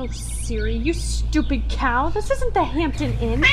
Oh, Siri, you stupid cow. This isn't the Hampton Inn.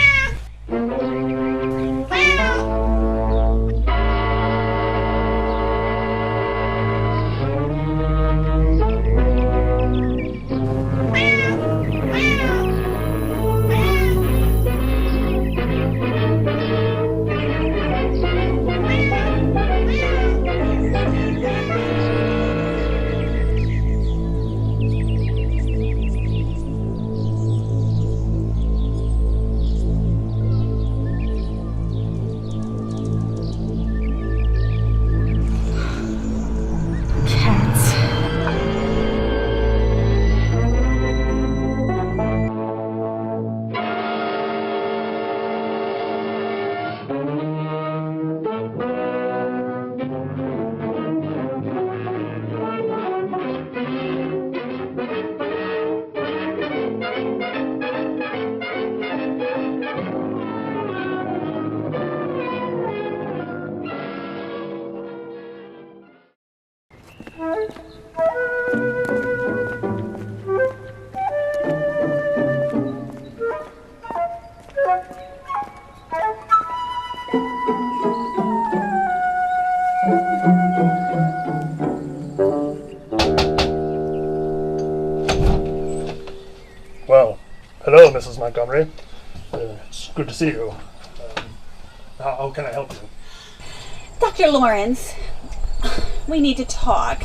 Well, hello, Mrs. Montgomery. It's good to see you. How can I help you? Dr. Lawrence, we need to talk.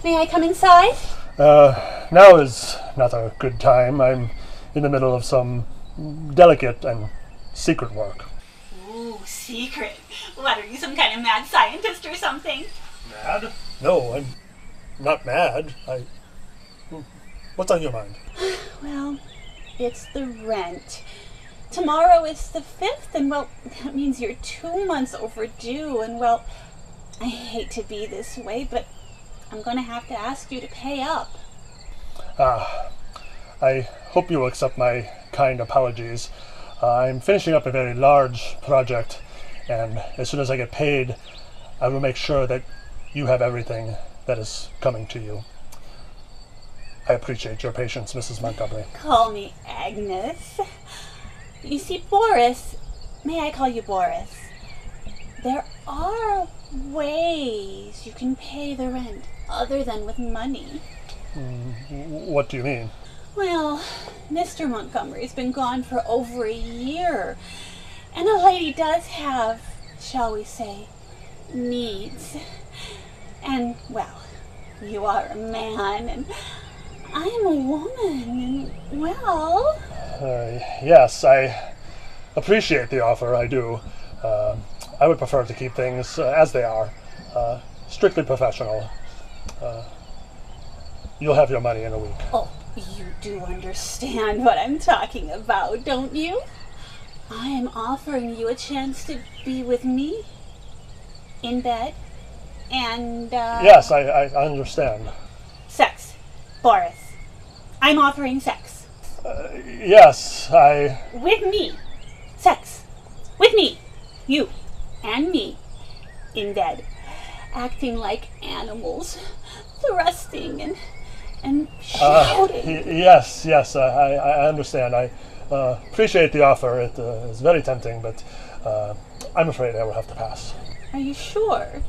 May I come inside? Now is not a good time. I'm in the middle of some delicate and secret work. Ooh, secret. What, are you some kind of mad scientist or something? Mad? No, I'm not mad. What's on your mind? Well, it's the rent. Tomorrow is the 5th, and well, that means you're 2 months overdue, and well, I hate to be this way, but I'm going to have to ask you to pay up. I hope you will accept my kind apologies. I'm finishing up a very large project, and as soon as I get paid, I will make sure that you have everything that is coming to you. I appreciate your patience, Mrs. Montgomery. Call me Agnes. You see, Boris, may I call you Boris? There are ways you can pay the rent other than with money. What do you mean? Well, Mr. Montgomery's been gone for over a year, and a lady does have, shall we say, needs. And, well, you are a man, and I am a woman, and, well... Yes, I appreciate the offer, I do. I would prefer to keep things as they are, strictly professional. You'll have your money in a week. Oh, you do understand what I'm talking about, don't you? I am offering you a chance to be with me, in bed, and, Yes, I understand. sex. Boris, I'm offering sex. Yes, With me. Sex. With me. You. And me. In bed. Acting like animals. Thrusting and shouting. Yes, I understand. I appreciate the offer. It is very tempting, but I'm afraid I will have to pass. Are you sure?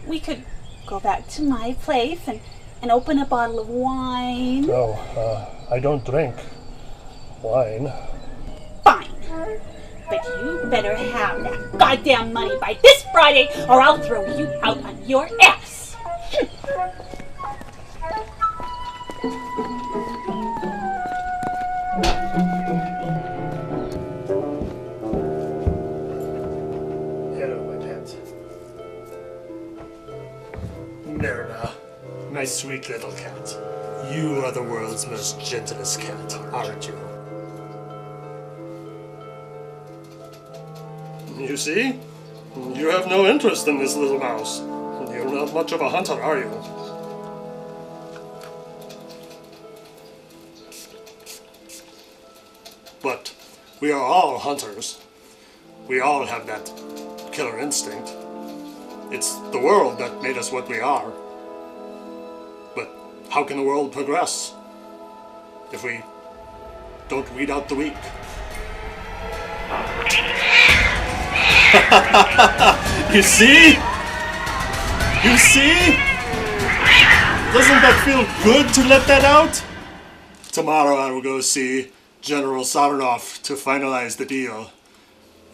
We could go back to my place and open a bottle of wine. No, I don't drink wine. Fine. But you better have that goddamn money by this Friday, or I'll throw you out on your ass. Hello, my pet. Merida, my sweet little cat. You are the world's most gentlest cat, aren't you? You see? You have no interest in this little mouse. You're not much of a hunter, are you? But we are all hunters. We all have that killer instinct. It's the world that made us what we are. But how can the world progress if we don't weed out the weak. You see? You see? Doesn't that feel good to let that out? Tomorrow I will go see General Saronov to finalize the deal.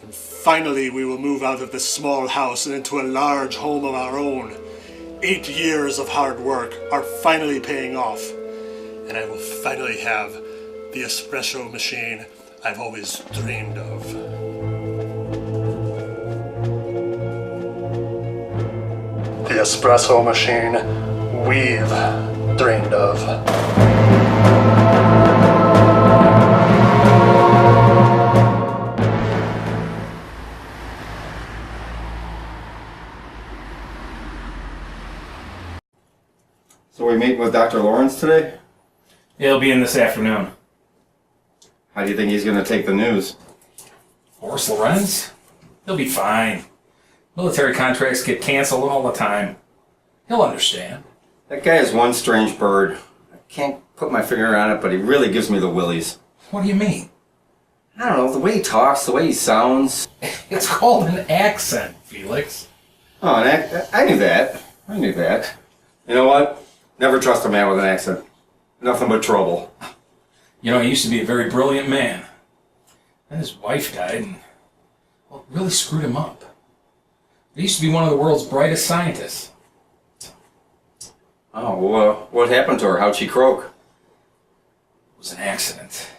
And finally we will move out of this small house and into a large home of our own. 8 years of hard work are finally paying off. And I will finally have the espresso machine I've always dreamed of. The espresso machine we've dreamed of. So we meet with Dr. Lawrence today? He'll be in this afternoon. How do you think he's going to take the news? Boris Lorenz? He'll be fine. Military contracts get canceled all the time. He'll understand. That guy is one strange bird. I can't put my finger on it, but he really gives me the willies. What do you mean? I don't know, the way he talks, the way he sounds. It's called an accent, Felix. Oh, I knew that. I knew that. You know what? Never trust a man with an accent. Nothing but trouble. You know, he used to be a very brilliant man. Then his wife died and, well, it really screwed him up. He used to be one of the world's brightest scientists. Oh, well, what happened to her? How'd she croak? It was an accident.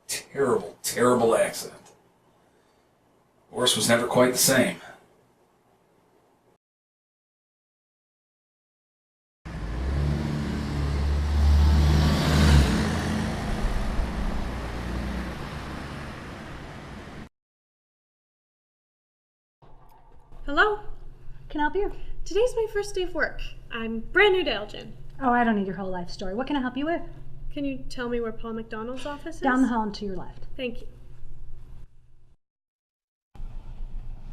Terrible, terrible accident. Boris was never quite the same. Hello? Can I help you? Today's my first day of work. I'm brand new to Elgin. Oh, I don't need your whole life story. What can I help you with? Can you tell me where Paul McDonald's office is? Down the hall and to your left. Thank you.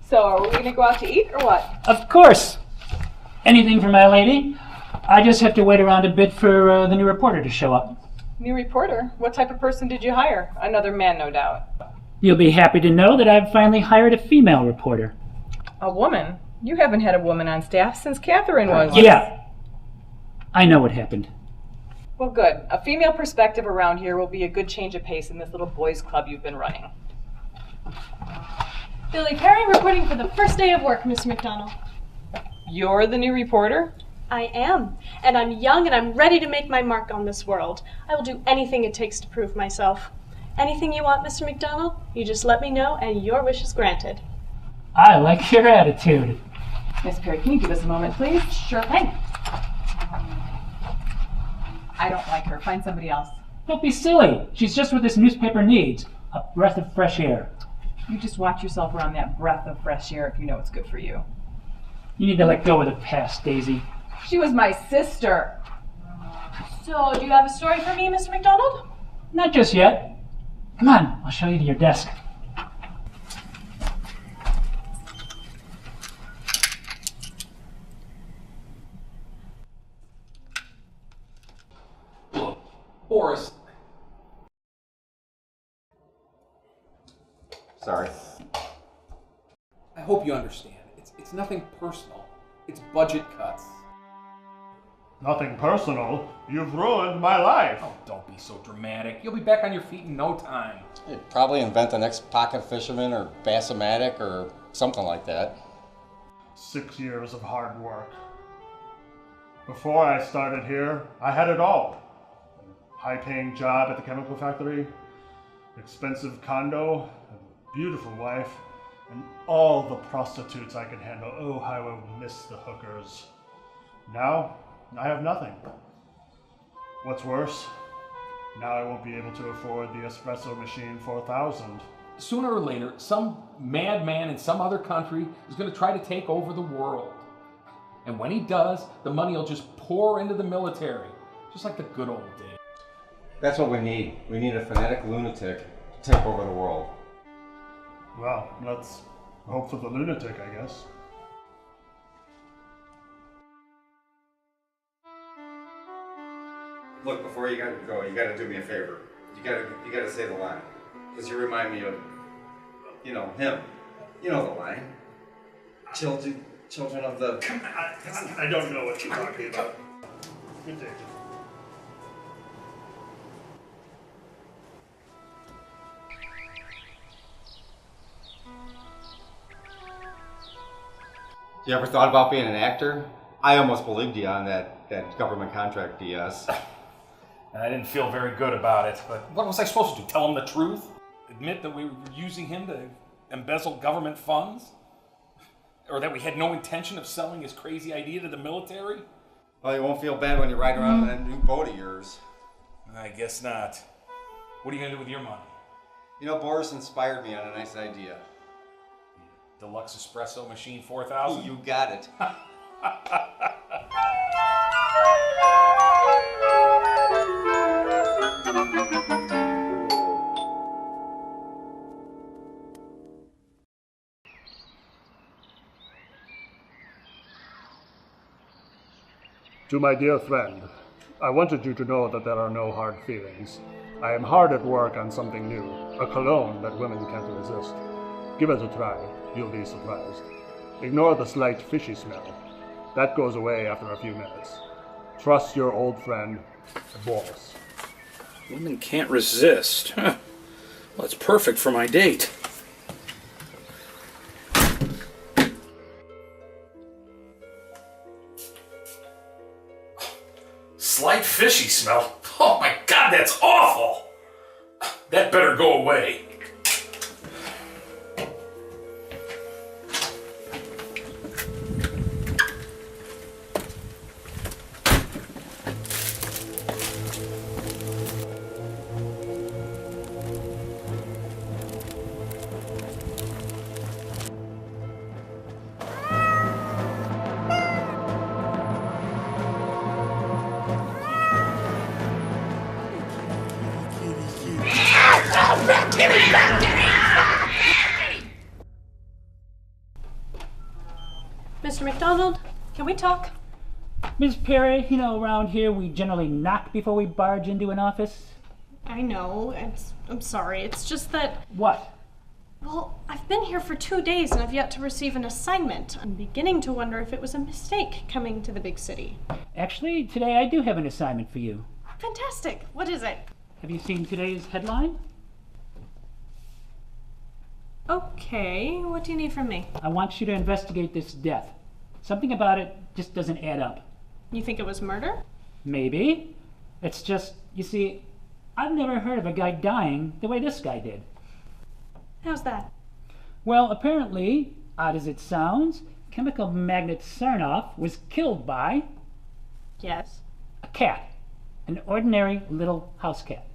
So, are we gonna go out to eat or what? Of course. Anything for my lady. I just have to wait around a bit for the new reporter to show up. New reporter? What type of person did you hire? Another man, no doubt. You'll be happy to know that I've finally hired a female reporter. A woman? You haven't had a woman on staff since Catherine was. Yeah. I know what happened. Well, good. A female perspective around here will be a good change of pace in this little boys' club you've been running. Billy Perry reporting for the first day of work, Mr. McDonald. You're the new reporter? I am. And I'm young and I'm ready to make my mark on this world. I will do anything it takes to prove myself. Anything you want, Mr. McDonald, you just let me know and your wish is granted. I like your attitude. Miss Perry, can you give us a moment, please? Sure thing. I don't like her. Find somebody else. Don't be silly. She's just what this newspaper needs. A breath of fresh air. You just watch yourself around that breath of fresh air if you know it's good for you. You need to let go of the past, Daisy. She was my sister. So, do you have a story for me, Mr. McDonald? Not just yet. Come on, I'll show you to your desk. Boris. Sorry. I hope you understand. It's nothing personal. It's budget cuts. Nothing personal. You've ruined my life. Oh, don't be so dramatic. You'll be back on your feet in no time. You'd probably invent the next pocket fisherman or Bassomatic or something like that. 6 years of hard work. Before I started here, I had it all. A high-paying job at the chemical factory, expensive condo, a beautiful wife, and all the prostitutes I could handle. Oh, how I will miss the hookers. Now, I have nothing. What's worse, now I won't be able to afford the espresso machine 4000. Sooner or later, some madman in some other country is going to try to take over the world. And when he does, the money will just pour into the military, just like the good old days. That's what we need. We need a fanatic lunatic to take over the world. Well, let's hope for the lunatic, I guess. Look, before you gotta go, you gotta do me a favor. You gotta say the line. Because you remind me of, you know, him. You know the line. Children of the... I don't know what you're talking about. Good day. You ever thought about being an actor? I almost believed you on that government contract DS. And I didn't feel very good about it, but what was I supposed to do? Tell him the truth? Admit that we were using him to embezzle government funds? Or that we had no intention of selling his crazy idea to the military? Well, you won't feel bad when you ride around in that new boat of yours. I guess not. What are you gonna do with your money? You know, Boris inspired me on a nice idea. Deluxe Espresso Machine 4000? You got it. To my dear friend, I wanted you to know that there are no hard feelings. I am hard at work on something new, a cologne that women can't resist. Give it a try, you'll be surprised. Ignore the slight fishy smell. That goes away after a few minutes. Trust your old friend, Boris. Women can't resist. Huh. Well, it's perfect for my date. Slight fishy smell? Oh my god, that's awful! That better go away. Mr. McDonald, can we talk? Miss Perry, you know, around here we generally knock before we barge into an office. I know, I'm sorry. It's just that, What? well, I've been here for 2 days and I've yet to receive an assignment. I'm beginning to wonder if it was a mistake coming to the big city. Actually, today I do have an assignment for you. Fantastic. What is it? Have you seen today's headline? Okay, what do you need from me? I want you to investigate this death. Something about it just doesn't add up. You think it was murder? Maybe. It's just, you see, I've never heard of a guy dying the way this guy did. How's that? Well, apparently, odd as it sounds, chemical magnate Sarnoff was killed by Yes. a cat. An ordinary little house cat.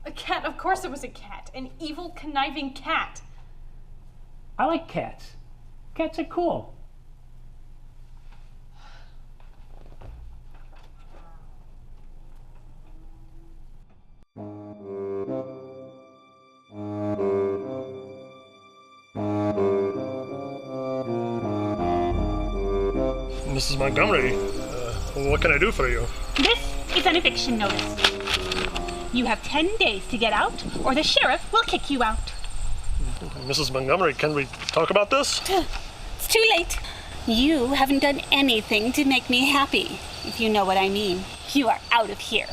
A cat, of course it was a cat. An evil, conniving cat. I like cats. Cats are cool. Mrs. Montgomery, what can I do for you? This is an eviction notice. You have 10 days to get out, or the sheriff will kick you out. Mrs. Montgomery, can we talk about this? It's too late. You haven't done anything to make me happy, if you know what I mean. You are out of here.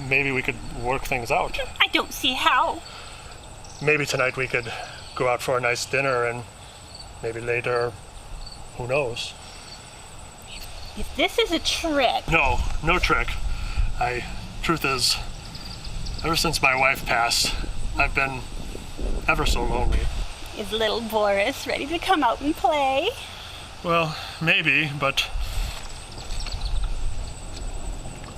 Maybe we could work things out. I don't see how. Maybe tonight we could go out for a nice dinner and maybe later, who knows? If this is a trick... No, no trick. Truth is, ever since my wife passed, I've been ever so lonely. Is little Boris ready to come out and play? Well, maybe, but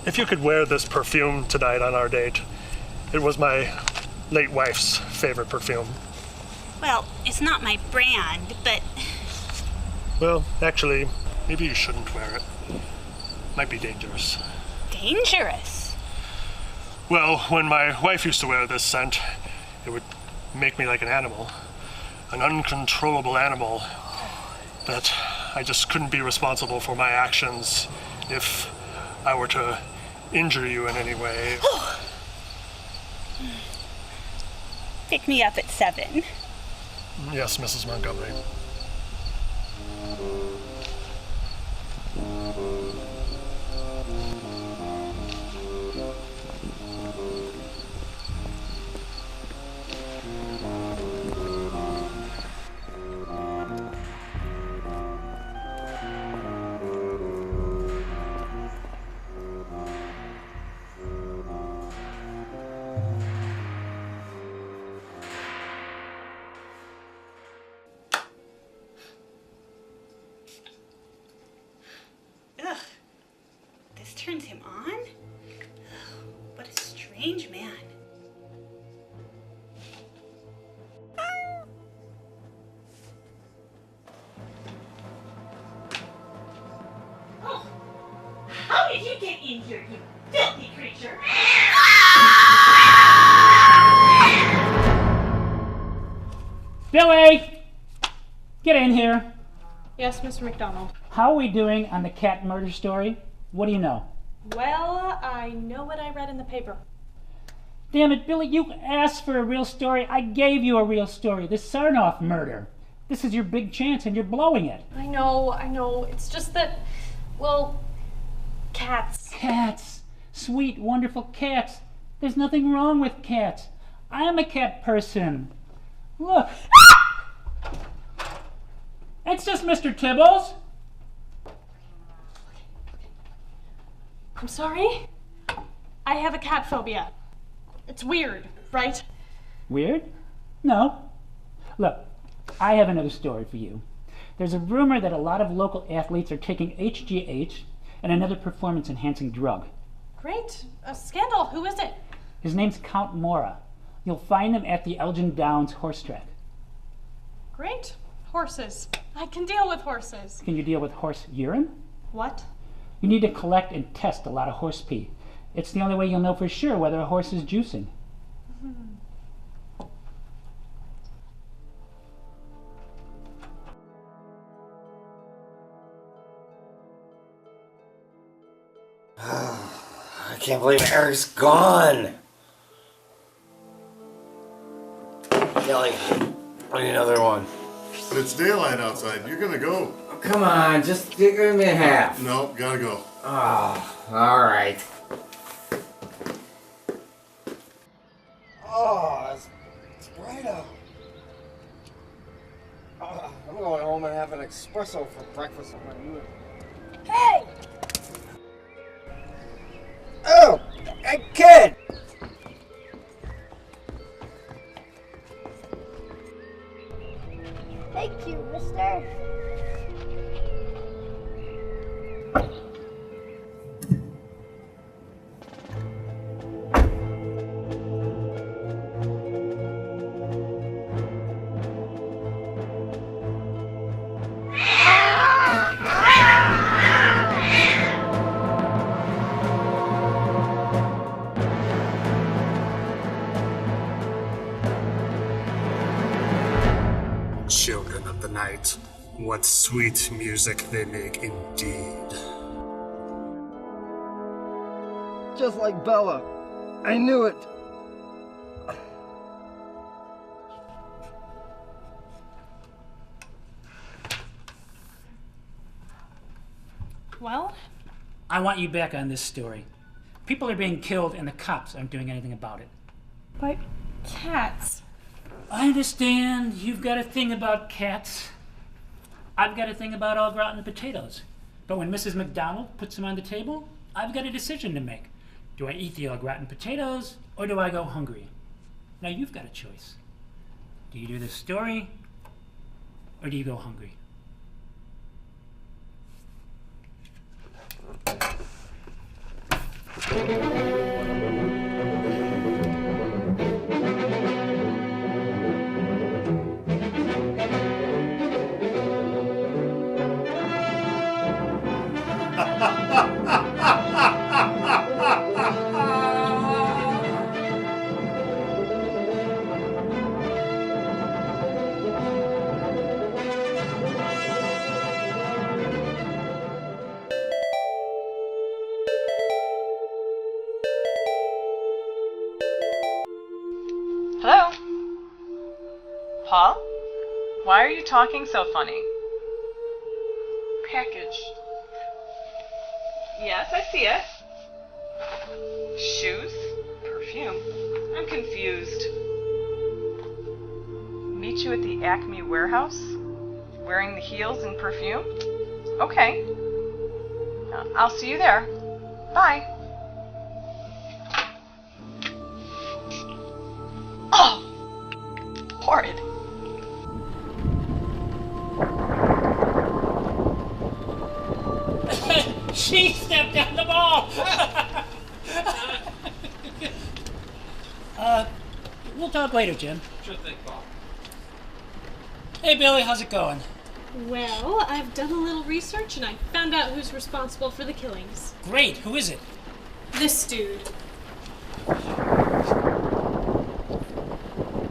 if you could wear this perfume tonight on our date, it was my late wife's favorite perfume. Well, it's not my brand, but... Well, actually, maybe you shouldn't wear it. Might be dangerous. Dangerous? Well, when my wife used to wear this scent, it would make me like an animal. An uncontrollable animal that I just couldn't be responsible for my actions if I were to injure you in any way. Pick me up at 7. Yes, Mrs. Montgomery. Ugh. This turns him on? What a strange man. Oh, how did you get in here, you filthy creature? Billy! Get in here. Yes, Mr. McDonald. How are we doing on the cat murder story? What do you know? Well, I know what I read in the paper. Damn it, Billy, you asked for a real story. I gave you a real story. The Sarnoff murder. This is your big chance and you're blowing it. I know. It's just that, well, cats. Cats. Sweet, wonderful cats. There's nothing wrong with cats. I am a cat person. Look. It's just Mr. Tibbles. I'm sorry? I have a cat phobia. It's weird, right? Weird? No. Look, I have another story for you. There's a rumor that a lot of local athletes are taking HGH and another performance-enhancing drug. Great. A scandal. Who is it? His name's Count Mora. You'll find him at the Elgin Downs horse track. Great. Horses. I can deal with horses. Can you deal with horse urine? What? You need to collect and test a lot of horse pee. It's the only way you'll know for sure whether a horse is juicing. I can't believe Eric's gone. Kelly, I need another one. But it's daylight outside. You're gonna go. Oh, come on, just give me a half. No, gotta go. Oh, all right. Oh, it's bright out. I'm going home and have an espresso for breakfast on my unit. Hey! Oh, hey kid! Thank you, mister. Children of the night, what sweet music they make indeed. Just like Bella. I knew it. Well? I want you back on this story. People are being killed and the cops aren't doing anything about it. But cats. I understand you've got a thing about cats. I've got a thing about au gratin potatoes. But when Mrs. McDonald puts them on the table, I've got a decision to make. Do I eat the au gratin potatoes or do I go hungry? Now you've got a choice. Do you do this story or do you go hungry? Paul? Why are you talking so funny? Package. Yes, I see it. Shoes? Perfume? I'm confused. Meet you at the Acme warehouse? Wearing the heels and perfume? Okay. I'll see you there. Bye. Oh! Horrid. She stepped on the ball! We'll talk later, Jim. Sure thing, Paul. Hey, Billy, how's it going? Well, I've done a little research and I found out who's responsible for the killings. Great, who is it? This dude.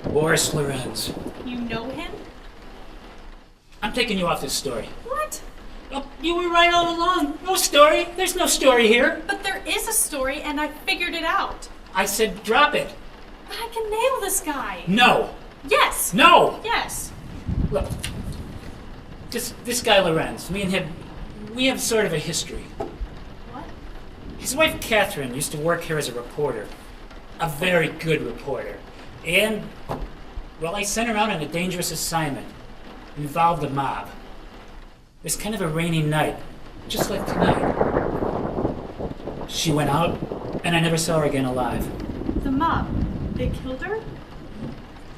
Boris Lorenz. You know him? I'm taking you off this story. What? Oh, you were right all along. No story. There's no story here. But there is a story and I figured it out. I said drop it. But I can nail this guy. No. Yes. No. Yes. Look, this guy Lorenz, me and him, we have sort of a history. What? His wife Catherine used to work here as a reporter. A very good reporter. And, well, I sent her out on a dangerous assignment. Involved the mob. It was kind of a rainy night, just like tonight. She went out, and I never saw her again alive. The mob. They killed her?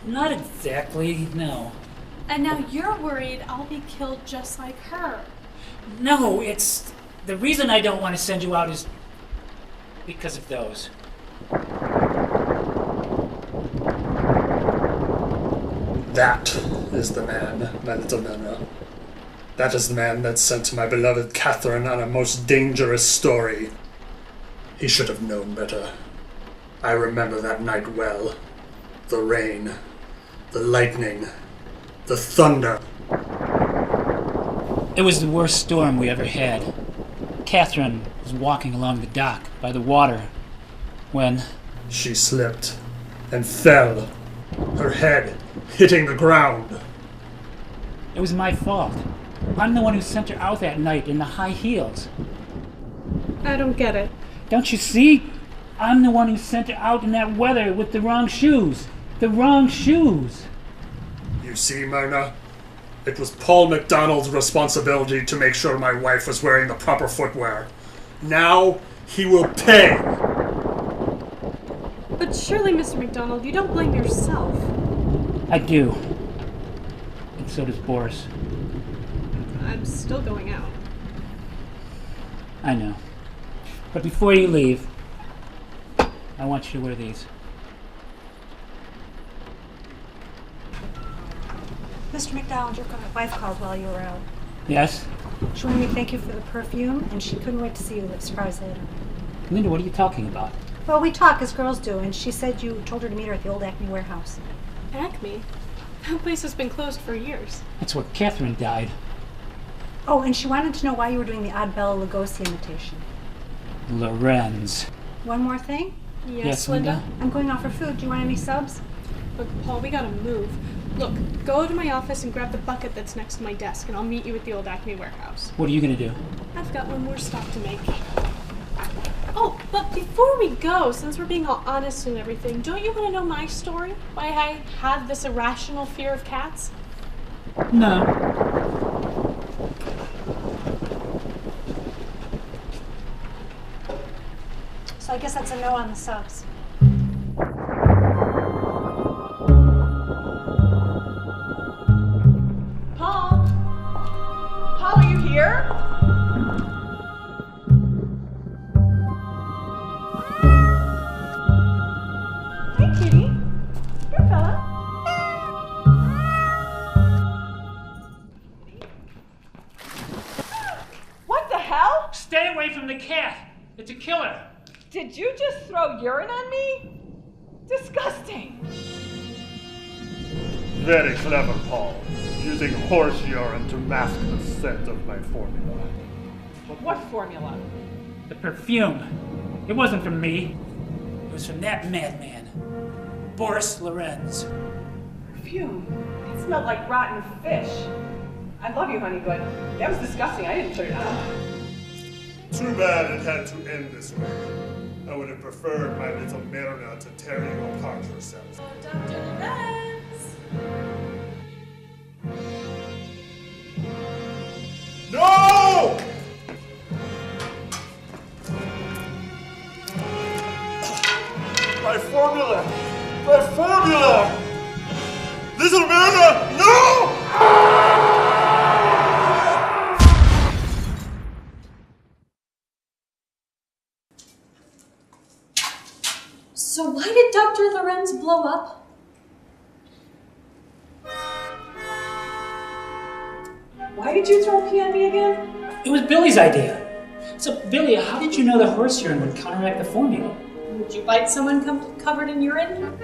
Not exactly, no. And now you're worried I'll be killed just like her. No, it's... The reason I don't want to send you out is because of those. That is the man, my little Nana. That is the man that sent my beloved Catherine on a most dangerous story. He should have known better. I remember that night well. The rain, the lightning, the thunder. It was the worst storm we ever had. Catherine was walking along the dock by the water when... She slipped and fell, her head hitting the ground. It was my fault. I'm the one who sent her out that night in the high heels. I don't get it. Don't you see? I'm the one who sent her out in that weather with the wrong shoes. The wrong shoes. You see, Myrna? It was Paul McDonald's responsibility to make sure my wife was wearing the proper footwear. Now, he will pay! But surely, Mr. McDonald, you don't blame yourself. I do. And so does Boris. I'm still going out. I know. But before you leave, I want you to wear these. Mr. McDonald, your wife called while you were out. Yes? She wanted me to thank you for the perfume, and she couldn't wait to see you at the surprise later. Linda, what are you talking about? Well, we talk as girls do, and she said you told her to meet her at the old Acme warehouse. Acme? That place has been closed for years. That's where Catherine died. Oh, and she wanted to know why you were doing the odd Bela Lugosi imitation. Lorenz. One more thing? Yes, Linda? I'm going out for food. Do you want any subs? Look, Paul, we gotta move. Look, go to my office and grab the bucket that's next to my desk, and I'll meet you at the old Acme warehouse. What are you gonna do? I've got one more stop to make. Oh, but before we go, since we're being all honest and everything, don't you want to know my story? Why I had this irrational fear of cats? No. So I guess that's a no on the subs. Paul? Paul, are you here? Hi, kitty. Here, fella. What the hell? Stay away from the cat. It's a killer. Did you just throw urine on me? Disgusting. Very clever, Paul. Using horse urine to mask the scent of my formula. What formula? The perfume. It wasn't from me. It was from that madman, Boris Lorenz. Perfume. It's smelled like rotten fish. I love you, honey, but that was disgusting. I didn't put it on. Too bad it had to end this way. I would have preferred my little Myrna to tear you apart herself. Dr. Lorenz! No! My formula! My formula! Little Myrna, no! So why did Dr. Lorenz blow up? Why did you throw pee on me again? It was Billy's idea. So, Billy, how did you know the horse urine would counteract the formula? Would you bite someone covered in urine?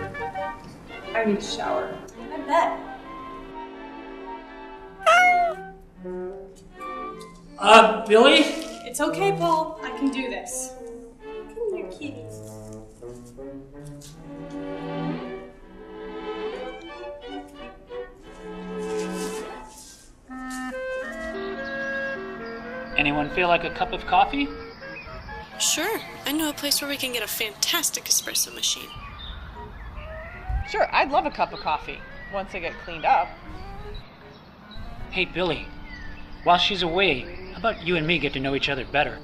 I need a shower. I bet. Billy? It's okay, Paul. I can do this. Come here, kitty. Anyone feel like a cup of coffee? Sure. I know a place where we can get a fantastic espresso machine. Sure, I'd love a cup of coffee once I get cleaned up. Hey, Billy. While she's away, how about you and me get to know each other better?